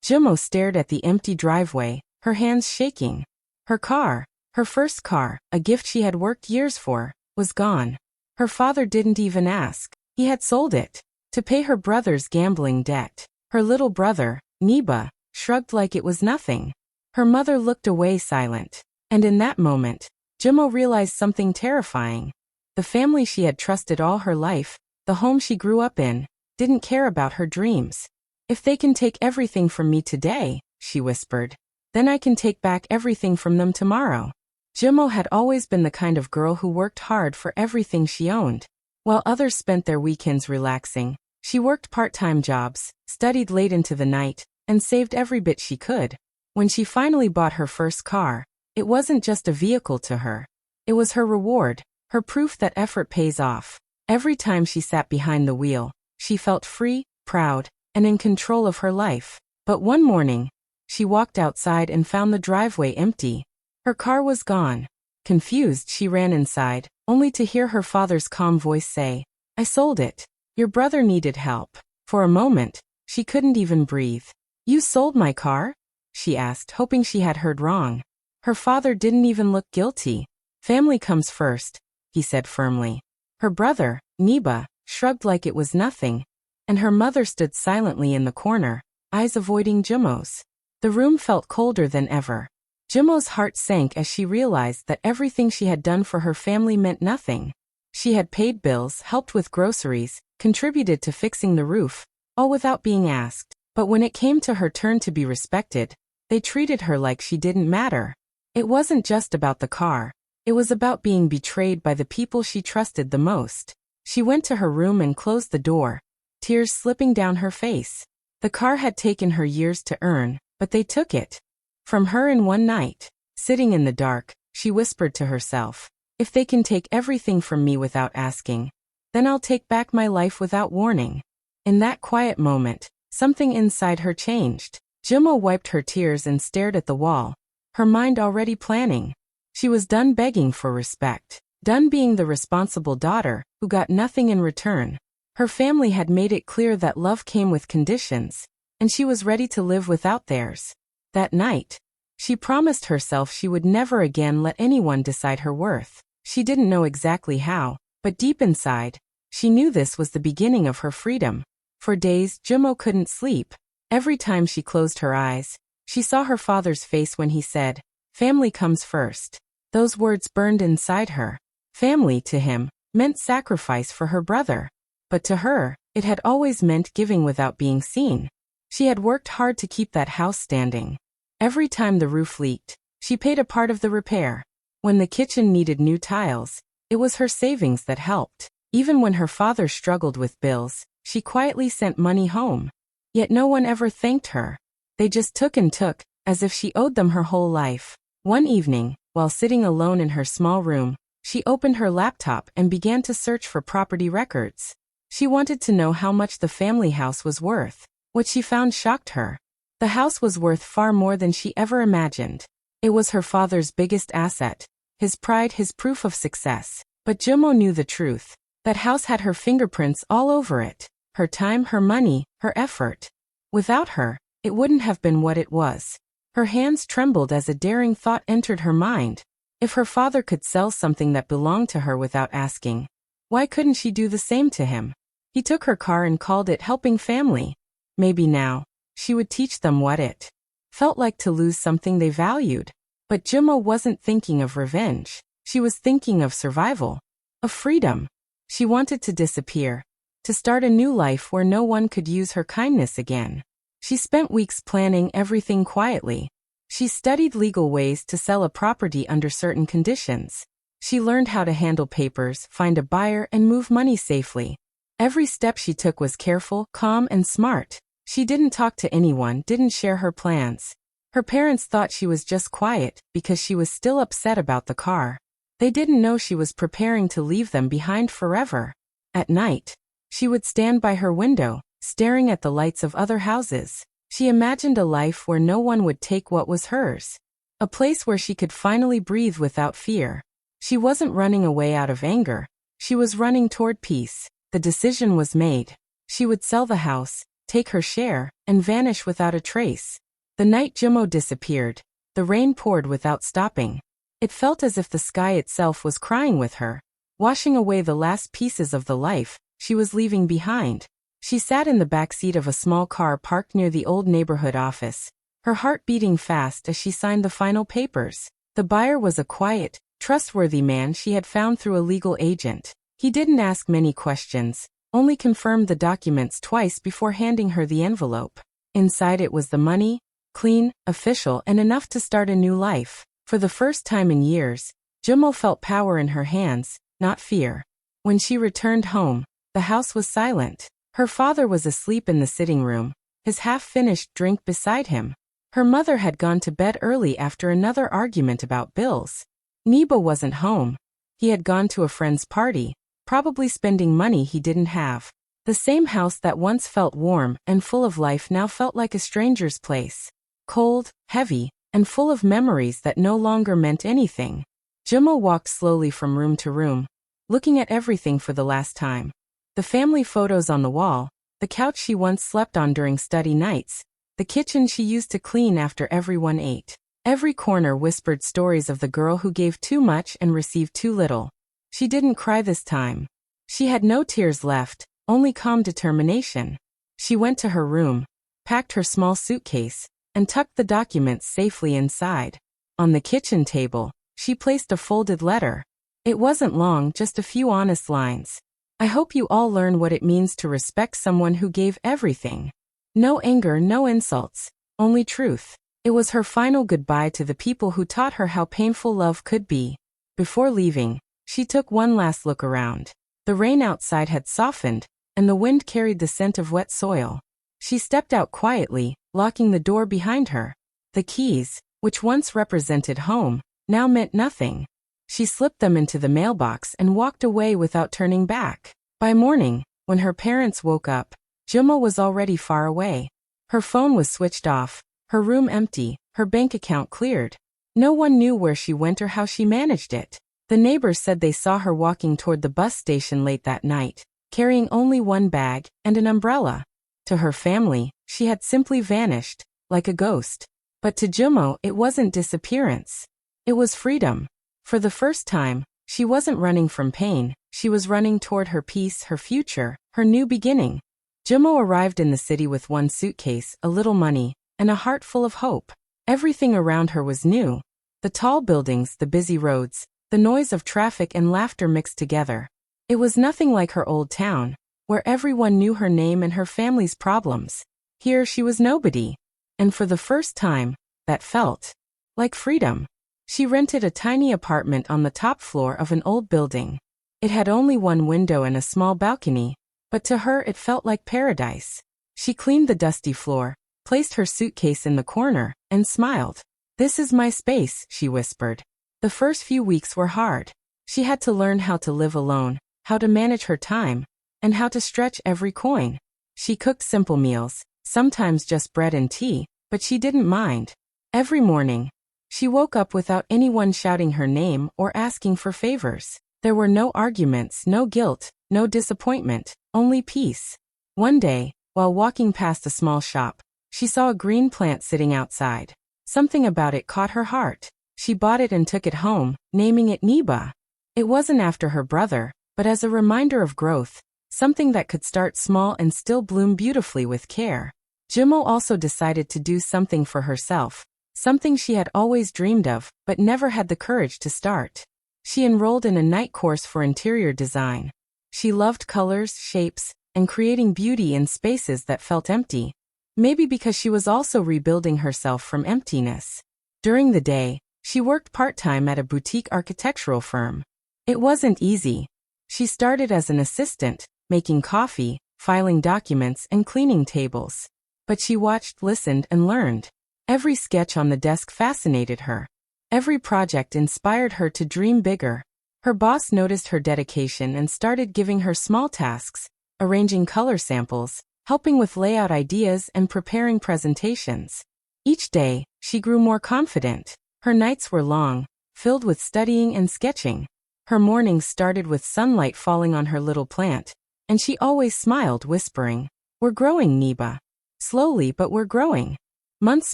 Jimo stared at the empty driveway, her hands shaking. Her car, her first car, a gift she had worked years for, was gone. Her father didn't even ask. He had sold it to pay her brother's gambling debt. Her little brother, Neba, shrugged like it was nothing. Her mother looked away silent. And in that moment, Jimo realized something terrifying. The family she had trusted all her life, the home she grew up in, didn't care about her dreams. If they can take everything from me today, she whispered, then I can take back everything from them tomorrow. Jimo had always been the kind of girl who worked hard for everything she owned. While others spent their weekends relaxing, she worked part-time jobs, studied late into the night, and saved every bit she could. When she finally bought her first car, it wasn't just a vehicle to her. It was her reward, her proof that effort pays off. Every time she sat behind the wheel, she felt free, proud, and in control of her life. But one morning, she walked outside and found the driveway empty. Her car was gone. Confused, she ran inside, only to hear her father's calm voice say, "I sold it. Your brother needed help." For a moment, she couldn't even breathe. "You sold my car?" she asked, hoping she had heard wrong. Her father didn't even look guilty. "Family comes first," he said firmly. Her brother, Neba, shrugged like it was nothing, and her mother stood silently in the corner, eyes avoiding Jimo's. The room felt colder than ever. Jimo's heart sank as she realized that everything she had done for her family meant nothing. She had paid bills, helped with groceries, contributed to fixing the roof, all without being asked. But when it came to her turn to be respected, they treated her like she didn't matter. It wasn't just about the car. It was about being betrayed by the people she trusted the most. She went to her room and closed the door, tears slipping down her face. The car had taken her years to earn, but they took it from her in one night. Sitting in the dark, she whispered to herself, "If they can take everything from me without asking, then I'll take back my life without warning." In that quiet moment, something inside her changed. Jimo wiped her tears and stared at the wall, her mind already planning. She was done begging for respect, done being the responsible daughter who got nothing in return. Her family had made it clear that love came with conditions, and she was ready to live without theirs. That night, she promised herself she would never again let anyone decide her worth. She didn't know exactly how, but deep inside, she knew this was the beginning of her freedom. For days, Jimo couldn't sleep. Every time she closed her eyes, she saw her father's face when he said, "Family comes first." Those words burned inside her. Family, to him, meant sacrifice for her brother. But to her, it had always meant giving without being seen. She had worked hard to keep that house standing. Every time the roof leaked, she paid a part of the repair. When the kitchen needed new tiles, it was her savings that helped. Even when her father struggled with bills, she quietly sent money home. Yet no one ever thanked her. They just took and took, as if she owed them her whole life. One evening, while sitting alone in her small room, she opened her laptop and began to search for property records. She wanted to know how much the family house was worth. What she found shocked her. The house was worth far more than she ever imagined. It was her father's biggest asset, his pride, his proof of success. But Jimo knew the truth. That house had her fingerprints all over it. Her time, her money, her effort. Without her, it wouldn't have been what it was. Her hands trembled as a daring thought entered her mind. If her father could sell something that belonged to her without asking, why couldn't she do the same to him? He took her car and called it Helping Family. Maybe now, she would teach them what it felt like to lose something they valued. But Jimo wasn't thinking of revenge. She was thinking of survival, of freedom. She wanted to disappear, to start a new life where no one could use her kindness again. She spent weeks planning everything quietly. She studied legal ways to sell a property under certain conditions. She learned how to handle papers, find a buyer, and move money safely. Every step she took was careful, calm, and smart. She didn't talk to anyone, didn't share her plans. Her parents thought she was just quiet because she was still upset about the car. They didn't know she was preparing to leave them behind forever. At night, she would stand by her window, staring at the lights of other houses. She imagined a life where no one would take what was hers. A place where she could finally breathe without fear. She wasn't running away out of anger. She was running toward peace. The decision was made. She would sell the house, take her share, and vanish without a trace. The night Jimo disappeared, the rain poured without stopping. It felt as if the sky itself was crying with her, washing away the last pieces of the life she was leaving behind. She sat in the back seat of a small car parked near the old neighborhood office, her heart beating fast as she signed the final papers. The buyer was a quiet, trustworthy man she had found through a legal agent. He didn't ask many questions, only confirmed the documents twice before handing her the envelope. Inside it was the money, clean, official, and enough to start a new life. For the first time in years, Jimo felt power in her hands, not fear. When she returned home, the house was silent. Her father was asleep in the sitting room, his half-finished drink beside him. Her mother had gone to bed early after another argument about bills. Nebo wasn't home. He had gone to a friend's party, probably spending money he didn't have. The same house that once felt warm and full of life now felt like a stranger's place. Cold, heavy, and full of memories that no longer meant anything. Jimo walked slowly from room to room, looking at everything for the last time. The family photos on the wall, the couch she once slept on during study nights, the kitchen she used to clean after everyone ate. Every corner whispered stories of the girl who gave too much and received too little. She didn't cry this time. She had no tears left, only calm determination. She went to her room, packed her small suitcase, and tucked the documents safely inside. On the kitchen table, she placed a folded letter. It wasn't long, just a few honest lines. I hope you all learn what it means to respect someone who gave everything. No anger, no insults, only truth. It was her final goodbye to the people who taught her how painful love could be. Before leaving, she took one last look around. The rain outside had softened, and the wind carried the scent of wet soil. She stepped out quietly, locking the door behind her. The keys, which once represented home, now meant nothing. She slipped them into the mailbox and walked away without turning back. By morning, when her parents woke up, Jimo was already far away. Her phone was switched off, her room empty, her bank account cleared. No one knew where she went or how she managed it. The neighbors said they saw her walking toward the bus station late that night, carrying only one bag and an umbrella. To her family, she had simply vanished, like a ghost. But to Jimo, it wasn't disappearance. It was freedom. For the first time, she wasn't running from pain, she was running toward her peace, her future, her new beginning. Jimo arrived in the city with one suitcase, a little money, and a heart full of hope. Everything around her was new. The tall buildings, the busy roads, the noise of traffic and laughter mixed together. It was nothing like her old town, where everyone knew her name and her family's problems. Here she was nobody. And for the first time, that felt like freedom. She rented a tiny apartment on the top floor of an old building. It had only one window and a small balcony, but to her it felt like paradise. She cleaned the dusty floor, placed her suitcase in the corner, and smiled. "This is my space," she whispered. The first few weeks were hard. She had to learn how to live alone, how to manage her time, and how to stretch every coin. She cooked simple meals, sometimes just bread and tea, but she didn't mind. Every morning, she woke up without anyone shouting her name or asking for favors. There were no arguments, no guilt, no disappointment, only peace. One day, while walking past a small shop, she saw a green plant sitting outside. Something about it caught her heart. She bought it and took it home, naming it Neba. It wasn't after her brother, but as a reminder of growth, something that could start small and still bloom beautifully with care. Jimo also decided to do something for herself. Something she had always dreamed of, but never had the courage to start. She enrolled in a night course for interior design. She loved colors, shapes, and creating beauty in spaces that felt empty. Maybe because she was also rebuilding herself from emptiness. During the day, she worked part-time at a boutique architectural firm. It wasn't easy. She started as an assistant, making coffee, filing documents, and cleaning tables. But she watched, listened, and learned. Every sketch on the desk fascinated her. Every project inspired her to dream bigger. Her boss noticed her dedication and started giving her small tasks, arranging color samples, helping with layout ideas, and preparing presentations. Each day, she grew more confident. Her nights were long, filled with studying and sketching. Her mornings started with sunlight falling on her little plant, and she always smiled, whispering, We're growing, Niba. Slowly, but we're growing. Months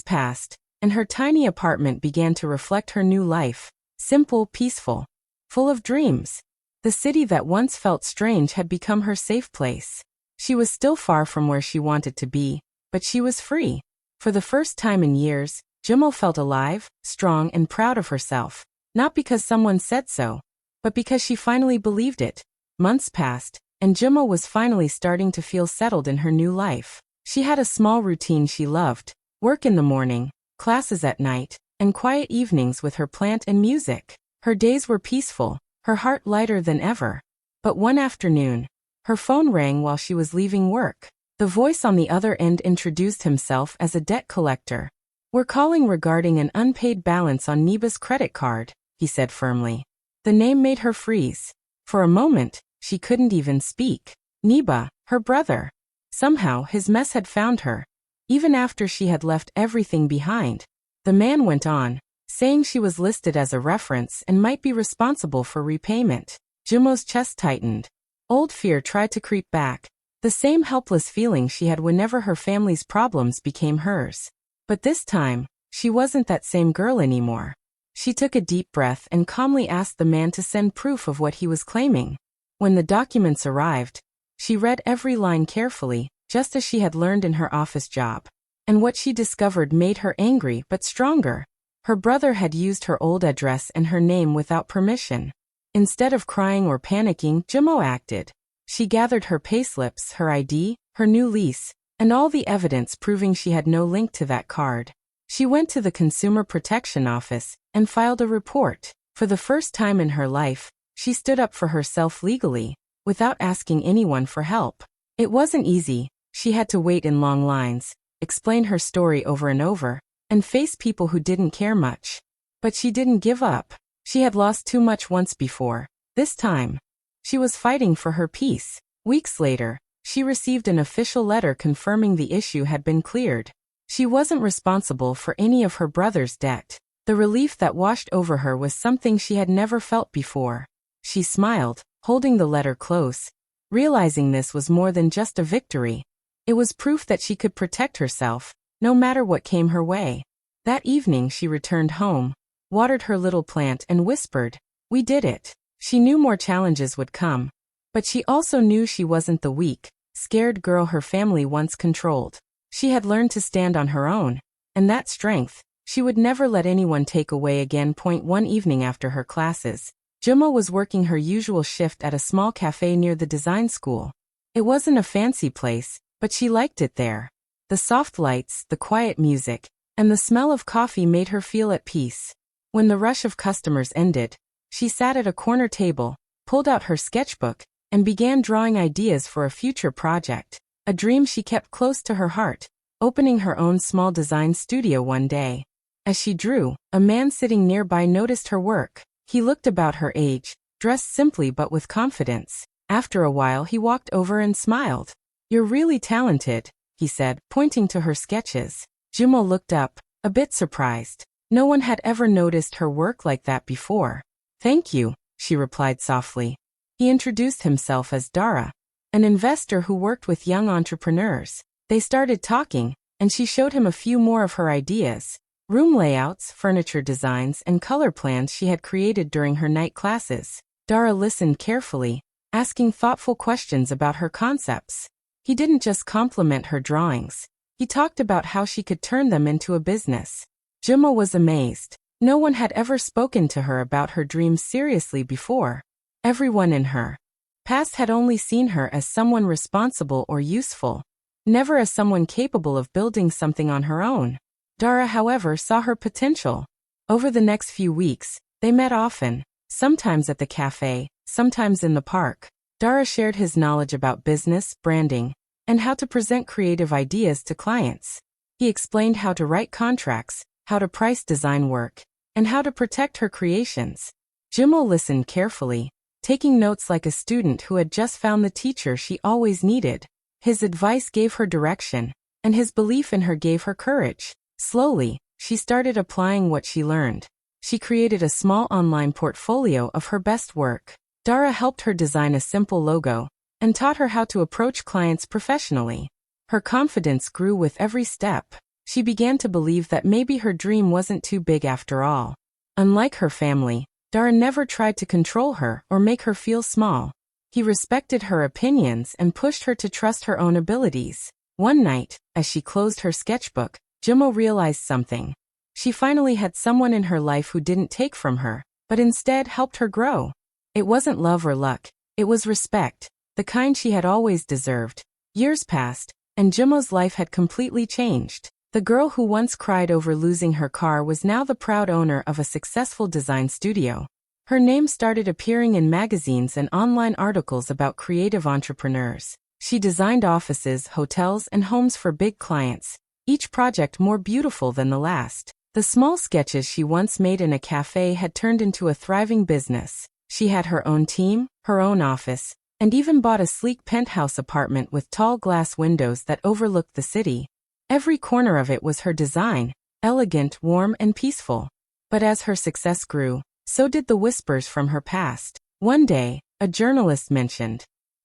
passed, and her tiny apartment began to reflect her new life. Simple, peaceful, full of dreams. The city that once felt strange had become her safe place. She was still far from where she wanted to be, but she was free. For the first time in years, Jimo felt alive, strong, and proud of herself. Not because someone said so, but because she finally believed it. Months passed, and Jimo was finally starting to feel settled in her new life. She had a small routine she loved: work in the morning, classes at night, and quiet evenings with her plant and music. Her days were peaceful, her heart lighter than ever. But one afternoon, her phone rang while she was leaving work. The voice on the other end introduced himself as a debt collector. "We're calling regarding an unpaid balance on Niba's credit card," he said firmly. The name made her freeze. For a moment, she couldn't even speak. Niba, her brother. Somehow, his mess had found her. Even after she had left everything behind. The man went on, saying she was listed as a reference and might be responsible for repayment. Jimo's chest tightened. Old fear tried to creep back. The same helpless feeling she had whenever her family's problems became hers. But this time, she wasn't that same girl anymore. She took a deep breath and calmly asked the man to send proof of what he was claiming. When the documents arrived, she read every line carefully, just as she had learned in her office job. And what she discovered made her angry but stronger. Her brother had used her old address and her name without permission. Instead of crying or panicking, Jimo acted. She gathered her payslips, her ID, her new lease, and all the evidence proving she had no link to that card. She went to the Consumer Protection Office and filed a report. For the first time in her life, she stood up for herself legally, without asking anyone for help. It wasn't easy. She had to wait in long lines, explain her story over and over, and face people who didn't care much. But she didn't give up. She had lost too much once before. This time, she was fighting for her peace. Weeks later, she received an official letter confirming the issue had been cleared. She wasn't responsible for any of her brother's debt. The relief that washed over her was something she had never felt before. She smiled, holding the letter close, realizing this was more than just a victory. It was proof that she could protect herself, no matter what came her way. That evening she returned home, watered her little plant and whispered, "We did it." She knew more challenges would come. But she also knew she wasn't the weak, scared girl her family once controlled. She had learned to stand on her own, and that strength, she would never let anyone take away again. One evening after her classes, Jimo was working her usual shift at a small cafe near the design school. It wasn't a fancy place, but she liked it there. The soft lights, the quiet music, and the smell of coffee made her feel at peace. When the rush of customers ended, she sat at a corner table, pulled out her sketchbook, and began drawing ideas for a future project, a dream she kept close to her heart, opening her own small design studio one day. As she drew, a man sitting nearby noticed her work. He looked about her age, dressed simply but with confidence. After a while he walked over and smiled. "You're really talented," he said, pointing to her sketches. Jimo looked up, a bit surprised. No one had ever noticed her work like that before. "Thank you," she replied softly. He introduced himself as Dara, an investor who worked with young entrepreneurs. They started talking, and she showed him a few more of her ideas: room layouts, furniture designs, and color plans she had created during her night classes. Dara listened carefully, asking thoughtful questions about her concepts. He didn't just compliment her drawings. He talked about how she could turn them into a business. Jimo was amazed. No one had ever spoken to her about her dreams seriously before. Everyone in her past had only seen her as someone responsible or useful, never as someone capable of building something on her own. Dara, however, saw her potential. Over the next few weeks, they met often, sometimes at the cafe, sometimes in the park. Dara shared his knowledge about business, branding, and how to present creative ideas to clients. He explained how to write contracts, how to price design work, and how to protect her creations. Jimo listened carefully, taking notes like a student who had just found the teacher she always needed. His advice gave her direction, and his belief in her gave her courage. Slowly, she started applying what she learned. She created a small online portfolio of her best work. Dara helped her design a simple logo, and taught her how to approach clients professionally. Her confidence grew with every step. She began to believe that maybe her dream wasn't too big after all. Unlike her family, Dara never tried to control her or make her feel small. He respected her opinions and pushed her to trust her own abilities. One night, as she closed her sketchbook, Jimo realized something. She finally had someone in her life who didn't take from her, but instead helped her grow. It wasn't love or luck, it was respect, the kind she had always deserved. Years passed, and Jimo's life had completely changed. The girl who once cried over losing her car was now the proud owner of a successful design studio. Her name started appearing in magazines and online articles about creative entrepreneurs. She designed offices, hotels, and homes for big clients, each project more beautiful than the last. The small sketches she once made in a cafe had turned into a thriving business. She had her own team, her own office, and even bought a sleek penthouse apartment with tall glass windows that overlooked the city. Every corner of it was her design, elegant, warm, and peaceful. But as her success grew, so did the whispers from her past. One day, a journalist mentioned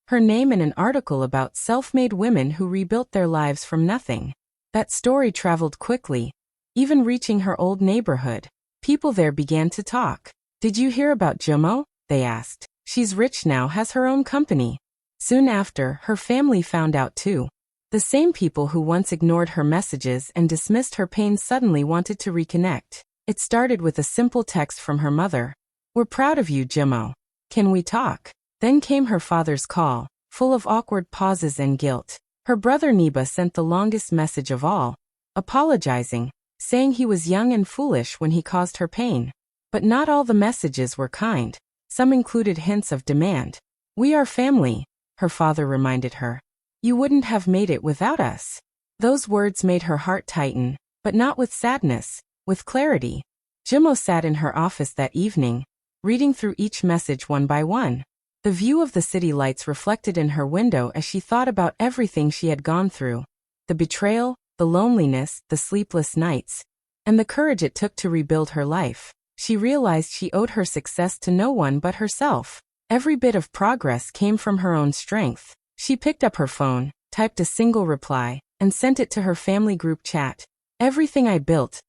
her name in an article about self-made women who rebuilt their lives from nothing. That story traveled quickly, even reaching her old neighborhood. People there began to talk. "Did you hear about Jimo?" they asked. "She's rich now, has her own company." Soon after, her family found out too. The same people who once ignored her messages and dismissed her pain suddenly wanted to reconnect. It started with a simple text from her mother. "We're proud of you, Jimo. Can we talk?" Then came her father's call, full of awkward pauses and guilt. Her brother Neba sent the longest message of all, apologizing, saying he was young and foolish when he caused her pain. But not all the messages were kind. Some included hints of demand. "We are family," her father reminded her. "You wouldn't have made it without us." Those words made her heart tighten, but not with sadness, with clarity. Jimo sat in her office that evening, reading through each message one by one. The view of the city lights reflected in her window as she thought about everything she had gone through. The betrayal, the loneliness, the sleepless nights, and the courage it took to rebuild her life. She realized she owed her success to no one but herself. Every bit of progress came from her own strength. She picked up her phone, typed a single reply, and sent it to her family group chat. "Everything I built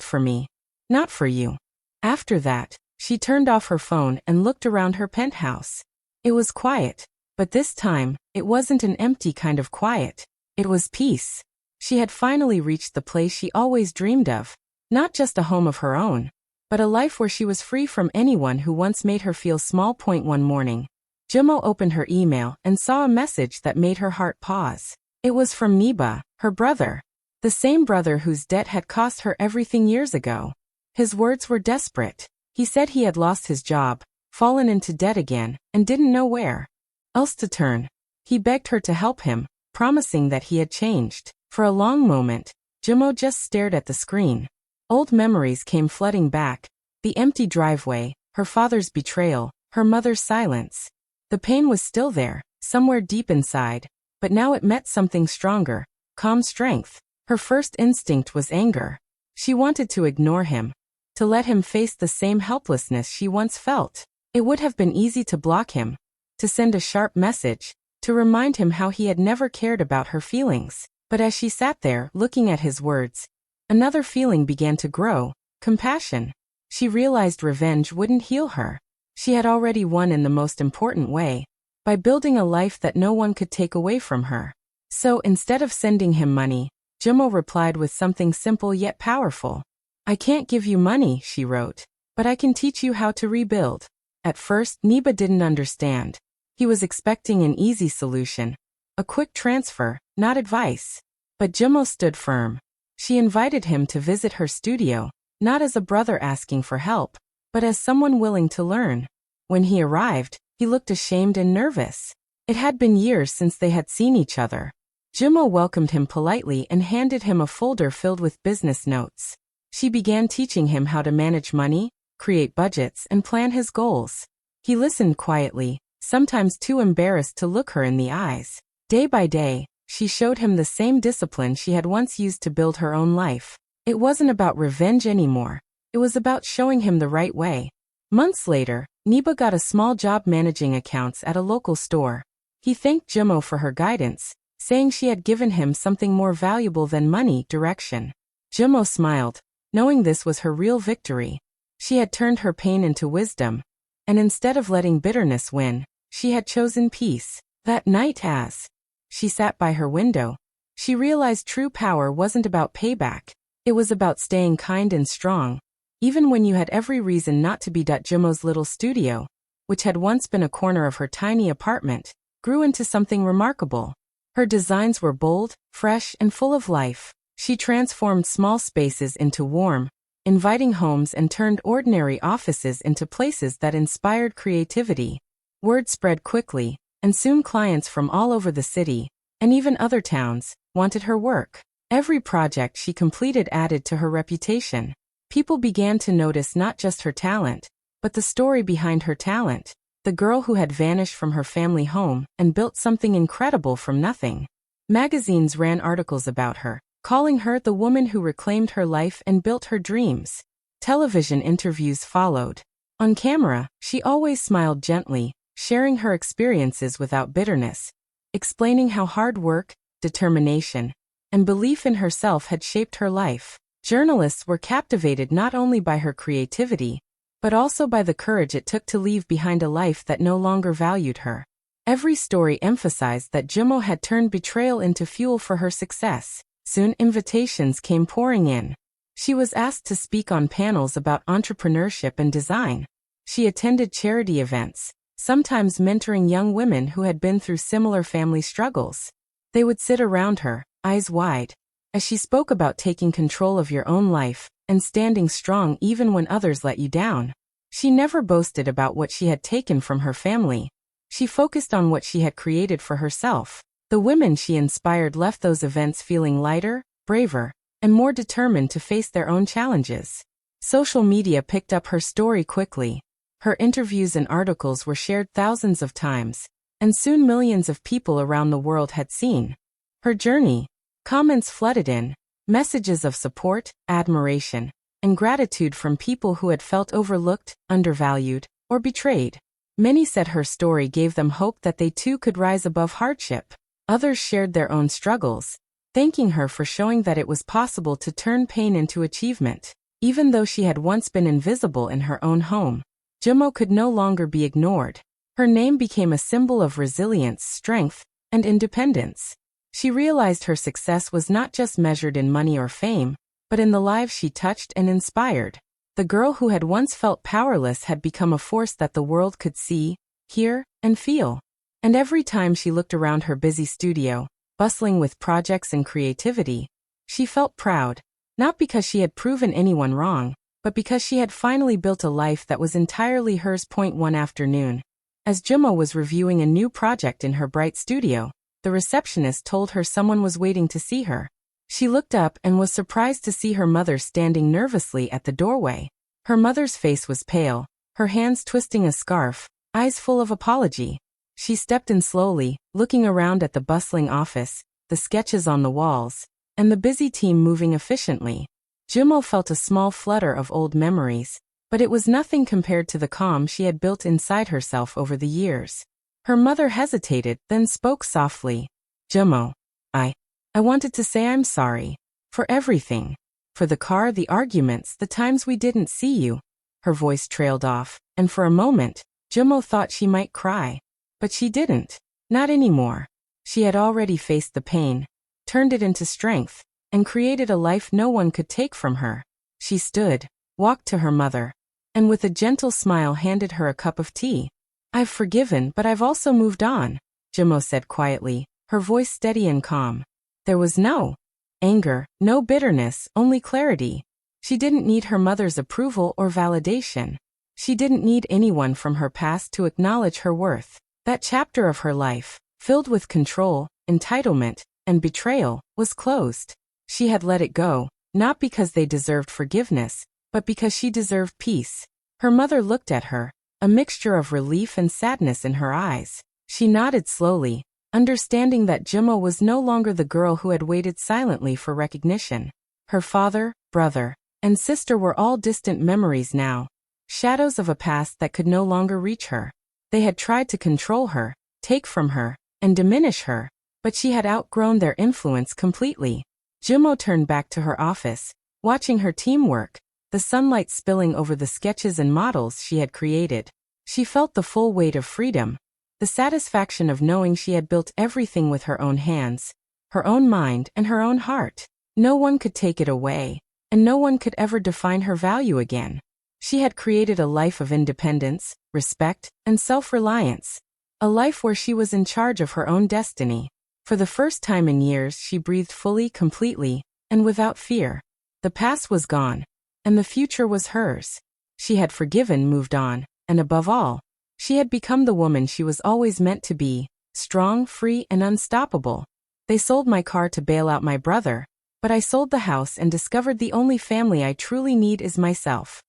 for me, not for you." After that, she turned off her phone and looked around her penthouse. It was quiet, but this time, it wasn't an empty kind of quiet. It was peace. She had finally reached the place she always dreamed of. Not just a home of her own, but a life where she was free from anyone who once made her feel small. One morning, Jimo opened her email and saw a message that made her heart pause. It was from Neba, her brother. The same brother whose debt had cost her everything years ago. His words were desperate. He said he had lost his job, fallen into debt again, and didn't know where else to turn. He begged her to help him, promising that he had changed. For a long moment, Jimo just stared at the screen. Old memories came flooding back. The empty driveway, her father's betrayal, her mother's silence. The pain was still there, somewhere deep inside, but now it met something stronger, calm strength. Her first instinct was anger. She wanted to ignore him, to let him face the same helplessness she once felt. It would have been easy to block him, to send a sharp message, to remind him how he had never cared about her feelings. But as she sat there, looking at his words, another feeling began to grow, compassion. She realized revenge wouldn't heal her. She had already won in the most important way, by building a life that no one could take away from her. So instead of sending him money, Jimo replied with something simple yet powerful. "I can't give you money," she wrote, "but I can teach you how to rebuild." At first, Neba didn't understand. He was expecting an easy solution, a quick transfer, not advice. But Jimo stood firm. She invited him to visit her studio, not as a brother asking for help, but as someone willing to learn. When he arrived, he looked ashamed and nervous. It had been years since they had seen each other. Jimo welcomed him politely and handed him a folder filled with business notes. She began teaching him how to manage money, create budgets, and plan his goals. He listened quietly, sometimes too embarrassed to look her in the eyes. Day by day, she showed him the same discipline she had once used to build her own life. It wasn't about revenge anymore. It was about showing him the right way. Months later, Neba got a small job managing accounts at a local store. He thanked Jimo for her guidance, saying she had given him something more valuable than money, direction. Jimo smiled, knowing this was her real victory. She had turned her pain into wisdom, and instead of letting bitterness win, she had chosen peace. That night as she sat by her window, she realized true power wasn't about payback. It was about staying kind and strong, even when you had every reason not to be. Jimo's little studio, which had once been a corner of her tiny apartment, grew into something remarkable. Her designs were bold, fresh, and full of life. She transformed small spaces into warm, inviting homes and turned ordinary offices into places that inspired creativity. Word spread quickly, and soon clients from all over the city, and even other towns, wanted her work. Every project she completed added to her reputation. People began to notice not just her talent, but the story behind her talent. The girl who had vanished from her family home and built something incredible from nothing. Magazines ran articles about her, calling her the woman who reclaimed her life and built her dreams. Television interviews followed. On camera, she always smiled gently, sharing her experiences without bitterness, explaining how hard work, determination, and belief in herself had shaped her life. Journalists were captivated not only by her creativity, but also by the courage it took to leave behind a life that no longer valued her. Every story emphasized that Jimo had turned betrayal into fuel for her success. Soon invitations came pouring in. She was asked to speak on panels about entrepreneurship and design. She attended charity events, sometimes mentoring young women who had been through similar family struggles. They would sit around her, eyes wide, as she spoke about taking control of your own life and standing strong even when others let you down. She never boasted about what she had taken from her family. She focused on what she had created for herself. The women she inspired left those events feeling lighter, braver, and more determined to face their own challenges. Social media picked up her story quickly. Her interviews and articles were shared thousands of times, and soon millions of people around the world had seen her journey. Comments flooded in, messages of support, admiration, and gratitude from people who had felt overlooked, undervalued, or betrayed. Many said her story gave them hope that they too could rise above hardship. Others shared their own struggles, thanking her for showing that it was possible to turn pain into achievement. Even though she had once been invisible in her own home, Jimo could no longer be ignored. Her name became a symbol of resilience, strength, and independence. She realized her success was not just measured in money or fame, but in the lives she touched and inspired. The girl who had once felt powerless had become a force that the world could see, hear, and feel. And every time she looked around her busy studio, bustling with projects and creativity, she felt proud, not because she had proven anyone wrong, but because she had finally built a life that was entirely hers. One afternoon, as Jimo was reviewing a new project in her bright studio, the receptionist told her someone was waiting to see her. She looked up and was surprised to see her mother standing nervously at the doorway. Her mother's face was pale, her hands twisting a scarf, eyes full of apology. She stepped in slowly, looking around at the bustling office, the sketches on the walls, and the busy team moving efficiently. Jimo felt a small flutter of old memories, but it was nothing compared to the calm she had built inside herself over the years. Her mother hesitated, then spoke softly. Jimo, I wanted to say I'm sorry. For everything. For the car, the arguments, the times we didn't see you. Her voice trailed off, and for a moment, Jimo thought she might cry. But she didn't. Not anymore. She had already faced the pain, turned it into strength, and created a life no one could take from her. She stood, walked to her mother, and with a gentle smile handed her a cup of tea. I've forgiven, but I've also moved on, Jimo said quietly, her voice steady and calm. There was no anger, no bitterness, only clarity. She didn't need her mother's approval or validation. She didn't need anyone from her past to acknowledge her worth. That chapter of her life, filled with control, entitlement, and betrayal, was closed. She had let it go, not because they deserved forgiveness, but because she deserved peace. Her mother looked at her, a mixture of relief and sadness in her eyes. She nodded slowly, understanding that Jimo was no longer the girl who had waited silently for recognition. Her father, brother, and sister were all distant memories now, shadows of a past that could no longer reach her. They had tried to control her, take from her, and diminish her, but she had outgrown their influence completely. Jumo turned back to her office, watching her team work, the sunlight spilling over the sketches and models she had created. She felt the full weight of freedom, the satisfaction of knowing she had built everything with her own hands, her own mind and her own heart. No one could take it away, and no one could ever define her value again. She had created a life of independence, respect, and self-reliance, a life where she was in charge of her own destiny. For the first time in years, she breathed fully, completely, and without fear. The past was gone, and the future was hers. She had forgiven, moved on, and above all, she had become the woman she was always meant to be, strong, free, and unstoppable. They sold my car to bail out my brother, but I sold the house and discovered the only family I truly need is myself.